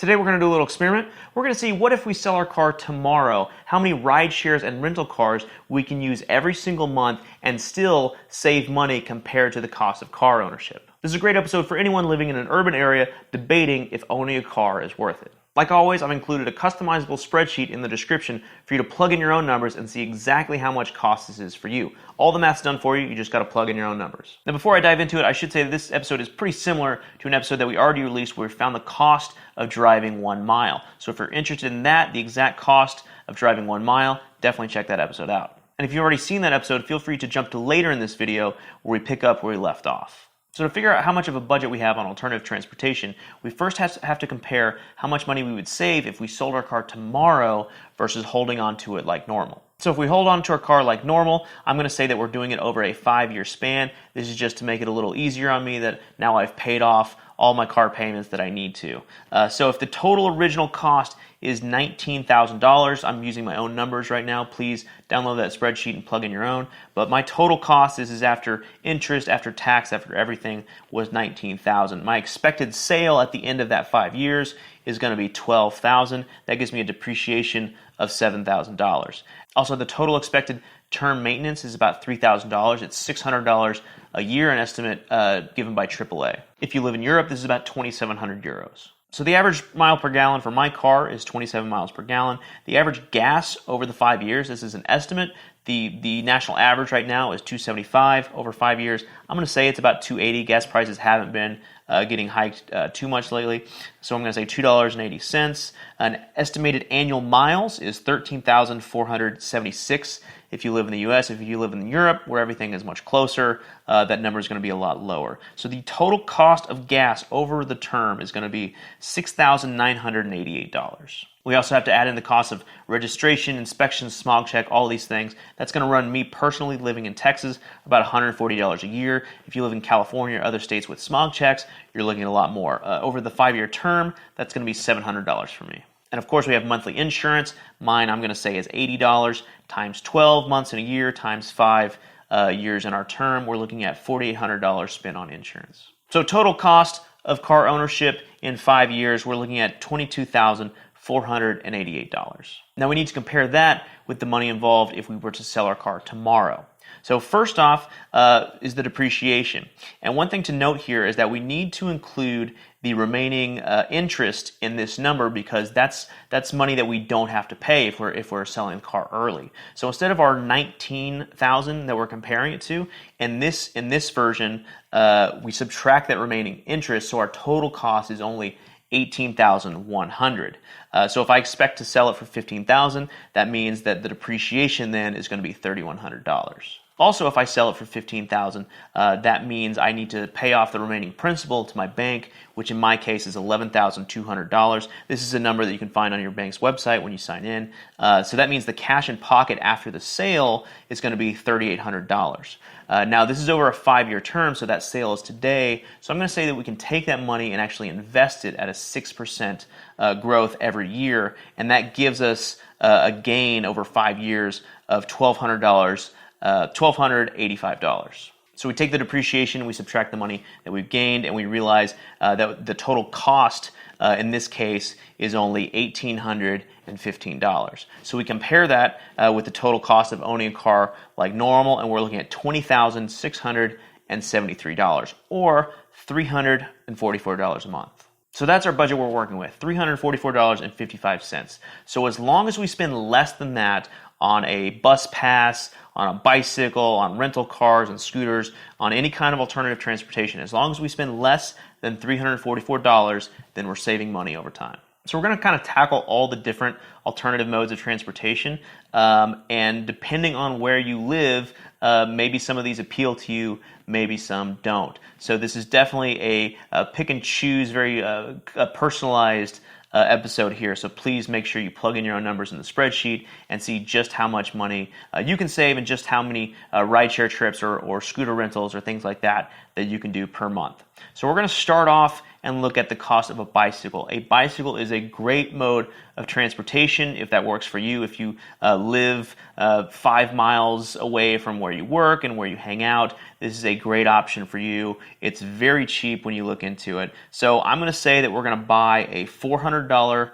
Today we're going to do a little experiment. We're going to see what if we sell our car tomorrow, how many ride shares and rental cars we can use every single month and still save money compared to the cost of car ownership. This is a great episode for anyone living in an urban area debating if owning a car is worth it. Like always, I've included a customizable spreadsheet in the description for you to plug in your own numbers and see exactly how much cost this is for you. All the math's done for you, you just got to plug in your own numbers. Now before I dive into it, I should say that this episode is pretty similar to an episode that we already released where we found the cost of driving 1 mile. So if you're interested in that, the exact cost of driving 1 mile, definitely check that episode out. And if you've already seen that episode, feel free to jump to later in this video where we pick up where we left off. So to figure out how much of a budget we have on alternative transportation, we first have to compare how much money we would save if we sold our car tomorrow versus holding on to it like normal. So if we hold on to our car like normal, I'm going to say that we're doing it over a 5-year span. This is just to make it a little easier on me that now I've paid off all my car payments that I need to. So if the total original cost is $19,000, I'm using my own numbers right now. Please download that spreadsheet and plug in your own. But my total cost is after interest, after tax, after everything was $19,000. My expected sale at the end of that 5 years is going to be $12,000. That gives me a depreciation of $7,000. Also, the total expected term maintenance is about $3,000. It's $600 a year, an estimate given by AAA. If you live in Europe, this is about 2,700 euros. So the average mile per gallon for my car is 27 miles per gallon. The average gas over the 5 years, this is an estimate. The national average right now is 275 over 5 years. I'm going to say it's about 280. Gas prices haven't been getting hiked too much lately. So I'm going to say $2.80. An estimated annual miles is 13,476 if you live in the US. If you live in Europe, where everything is much closer, that number is going to be a lot lower. So the total cost of gas over the term is going to be $6,988. We also have to add in the cost of registration, inspections, smog check, all these things. That's going to run me personally living in Texas about $140 a year. If you live in California or other states with smog checks, you're looking at a lot more. Over the 5-year term, that's going to be $700 for me. And of course, we have monthly insurance. Mine, I'm going to say, is $80 times 12 months in a year times 5 years in our term. We're looking at $4,800 spent on insurance. So total cost of car ownership in 5 years, we're looking at $22,488. Now we need to compare that with the money involved if we were to sell our car tomorrow. So first off is the depreciation. And one thing to note here is that we need to include the remaining interest in this number because that's money that we don't have to pay if we're selling the car early. So instead of our $19,000 that we're comparing it to, in this version, we subtract that remaining interest, so our total cost is only $18,100. So if I expect to sell it for $15,000, that means that the depreciation then is going to be $3,100. Also, if I sell it for $15,000, that means I need to pay off the remaining principal to my bank, which in my case is $11,200. This is a number that you can find on your bank's website when you sign in. So that means the cash in pocket after the sale is going to be $3,800. Now, this is over a 5-year term, so that sale is today. So I'm going to say that we can take that money and actually invest it at a 6% growth every year, and that gives us a gain over 5 years of $1,285. So we take the depreciation, we subtract the money that we've gained, and we realize that the total cost in this case is only $1,815. So we compare that with the total cost of owning a car like normal, and we're looking at $20,673 or $344 a month. So that's our budget we're working with, $344.55. So as long as we spend less than that on a bus pass, on a bicycle, on rental cars and scooters, on any kind of alternative transportation, as long as we spend less than $344, then we're saving money over time. So we're going to kind of tackle all the different alternative modes of transportation, and depending on where you live, maybe some of these appeal to you, maybe some don't. So this is definitely a pick and choose, very personalized episode here. So please make sure you plug in your own numbers in the spreadsheet and see just how much money you can save and just how many rideshare trips or scooter rentals or things like that you can do per month. So we're going to start off and look at the cost of a bicycle. A bicycle is a great mode of transportation if that works for you. If you live 5 miles away from where you work and where you hang out, this is a great option for you. It's very cheap when you look into it. So I'm going to say that we're going to buy a $400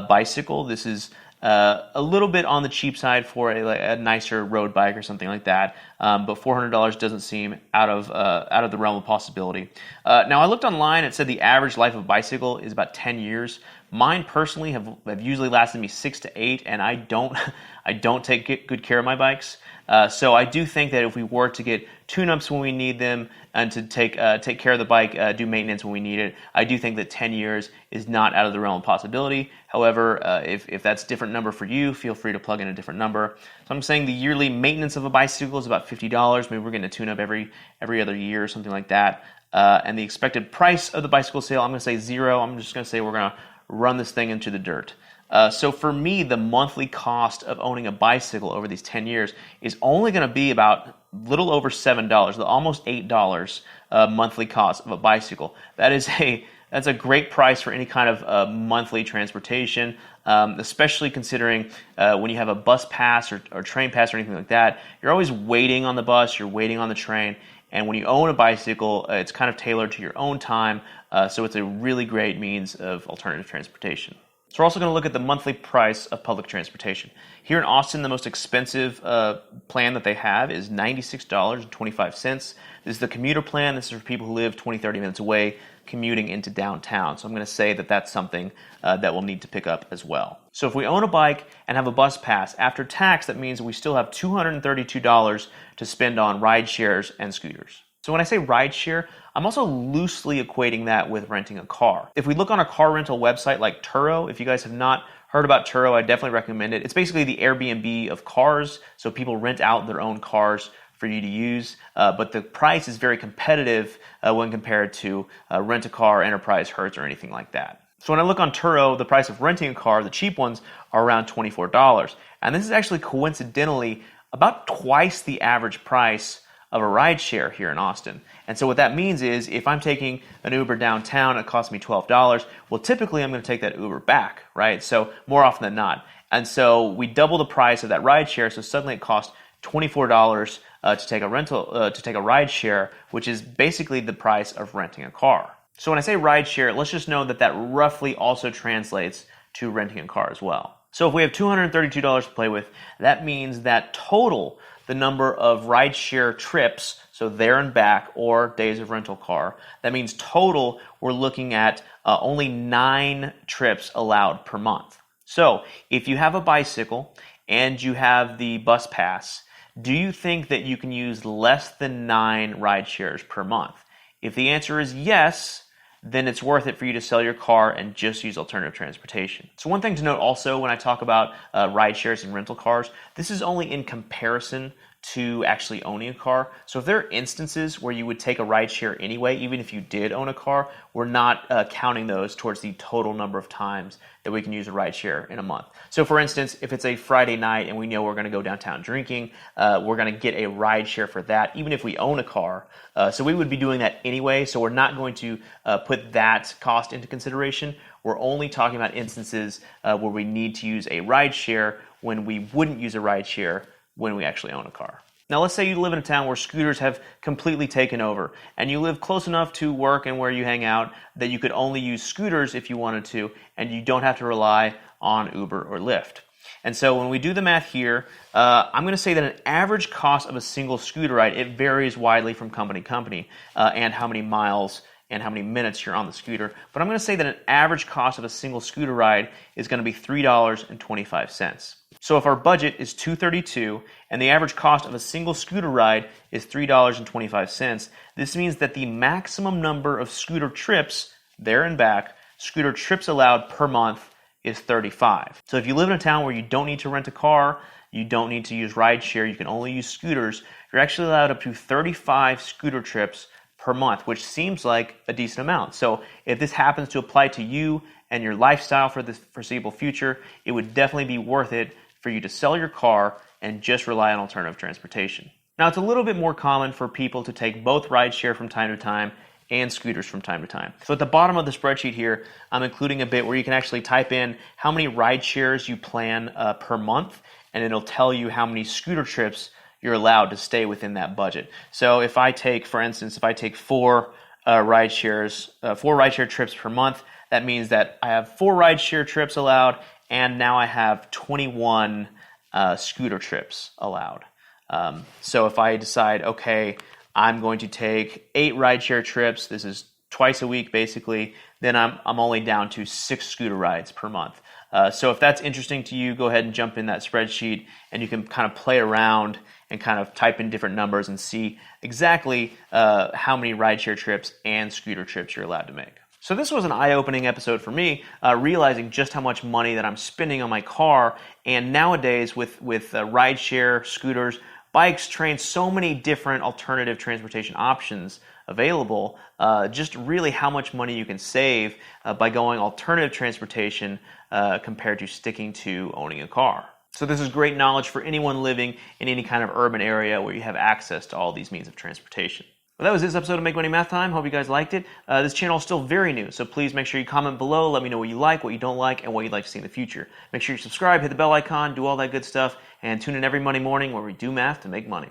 bicycle. This is a little bit on the cheap side for a nicer road bike or something like that, but $400 doesn't seem out of the realm of possibility. Now I looked online. It said the average life of a bicycle is about 10 years. Mine personally have usually lasted me 6 to 8, and I don't take good care of my bikes. So I do think that if we were to get tune-ups when we need them and to take care of the bike, do maintenance when we need it, I do think that 10 years is not out of the realm of possibility. However, if that's a different number for you, feel free to plug in a different number. So I'm saying the yearly maintenance of a bicycle is about $50. Maybe we're getting a tune-up every other year or something like that. And the expected price of the bicycle sale, I'm going to say 0. I'm just going to say we're going to run this thing into the dirt. So for me, the monthly cost of owning a bicycle over these 10 years is only going to be about a little over $7, almost $8 monthly cost of a bicycle. That's a great price for any kind of monthly transportation, especially considering when you have a bus pass or train pass or anything like that. You're always waiting on the bus, you're waiting on the train, and when you own a bicycle, it's kind of tailored to your own time, so it's a really great means of alternative transportation. So we're also going to look at the monthly price of public transportation. Here in Austin, the most expensive plan that they have is $96.25. This is the commuter plan. This is for people who live 20, 30 minutes away commuting into downtown. So I'm going to say that that's something that we'll need to pick up as well. So if we own a bike and have a bus pass, after tax, that means we still have $232 to spend on ride shares and scooters. So when I say rideshare, I'm also loosely equating that with renting a car. If we look on a car rental website like Turo, if you guys have not heard about Turo, I definitely recommend it. It's basically the Airbnb of cars, so people rent out their own cars for you to use, but the price is very competitive when compared to Rent-A-Car, Enterprise, Hertz, or anything like that. So when I look on Turo, the price of renting a car, the cheap ones, are around $24. And this is actually coincidentally about twice the average price of a rideshare here in Austin. And so what that means is if I'm taking an Uber downtown, it costs me $12. Well, typically I'm going to take that Uber back, right? So more often than not. And so we double the price of that rideshare, so suddenly it costs $24 to take a rideshare, which is basically the price of renting a car. So when I say rideshare, let's just know that roughly also translates to renting a car as well. So if we have $232 to play with, that means that total, the number of rideshare trips, so there and back, or days of rental car, that means total we're looking at only 9 trips allowed per month. So if you have a bicycle and you have the bus pass, do you think that you can use less than 9 rideshares per month? If the answer is yes, then it's worth it for you to sell your car and just use alternative transportation. So one thing to note also when I talk about ride shares and rental cars, this is only in comparison to actually owning a car. So if there are instances where you would take a ride share anyway, even if you did own a car, we're not counting those towards the total number of times that we can use a ride share in a month. So for instance, if it's a Friday night and we know we're going to go downtown drinking, we're going to get a ride share for that, even if we own a car. So we would be doing that anyway, so we're not going to put that cost into consideration. We're only talking about instances where we need to use a ride share when we wouldn't use a ride share when we actually own a car. Now let's say you live in a town where scooters have completely taken over and you live close enough to work and where you hang out that you could only use scooters if you wanted to, and you don't have to rely on Uber or Lyft. And so when we do the math here, I'm going to say that an average cost of a single scooter ride, it varies widely from company to company and how many miles and how many minutes you're on the scooter. But I'm going to say that an average cost of a single scooter ride is going to be $3.25. So if our budget is $232 and the average cost of a single scooter ride is $3.25, this means that the maximum number of scooter trips, there and back, scooter trips allowed per month is 35. So if you live in a town where you don't need to rent a car, you don't need to use rideshare, you can only use scooters, you're actually allowed up to 35 scooter trips per month, which seems like a decent amount. So if this happens to apply to you and your lifestyle for the foreseeable future, it would definitely be worth it for you to sell your car and just rely on alternative transportation. Now, it's a little bit more common for people to take both rideshare from time to time and scooters from time to time. So at the bottom of the spreadsheet here, I'm including a bit where you can actually type in how many ride shares you plan per month, and it'll tell you how many scooter trips you're allowed to stay within that budget. So if I take, for instance, if I take four rideshare trips per month, that means that I have 4 rideshare trips allowed, and now I have 21 scooter trips allowed. So if I decide, okay, I'm going to take 8 rideshare trips, this is twice a week basically, then I'm only down to 6 scooter rides per month. So if that's interesting to you, go ahead and jump in that spreadsheet, and you can kind of play around and kind of type in different numbers and see exactly how many rideshare trips and scooter trips you're allowed to make. So this was an eye-opening episode for me, realizing just how much money that I'm spending on my car. And nowadays with rideshare, scooters, bikes, trains, so many different alternative transportation options available, just really how much money you can save by going alternative transportation compared to sticking to owning a car. So this is great knowledge for anyone living in any kind of urban area where you have access to all these means of transportation. Well, that was this episode of Make Money Math Time. Hope you guys liked it. This channel is still very new, so please make sure you comment below. Let me know what you like, what you don't like, and what you'd like to see in the future. Make sure you subscribe, hit the bell icon, do all that good stuff, and tune in every Monday morning where we do math to make money.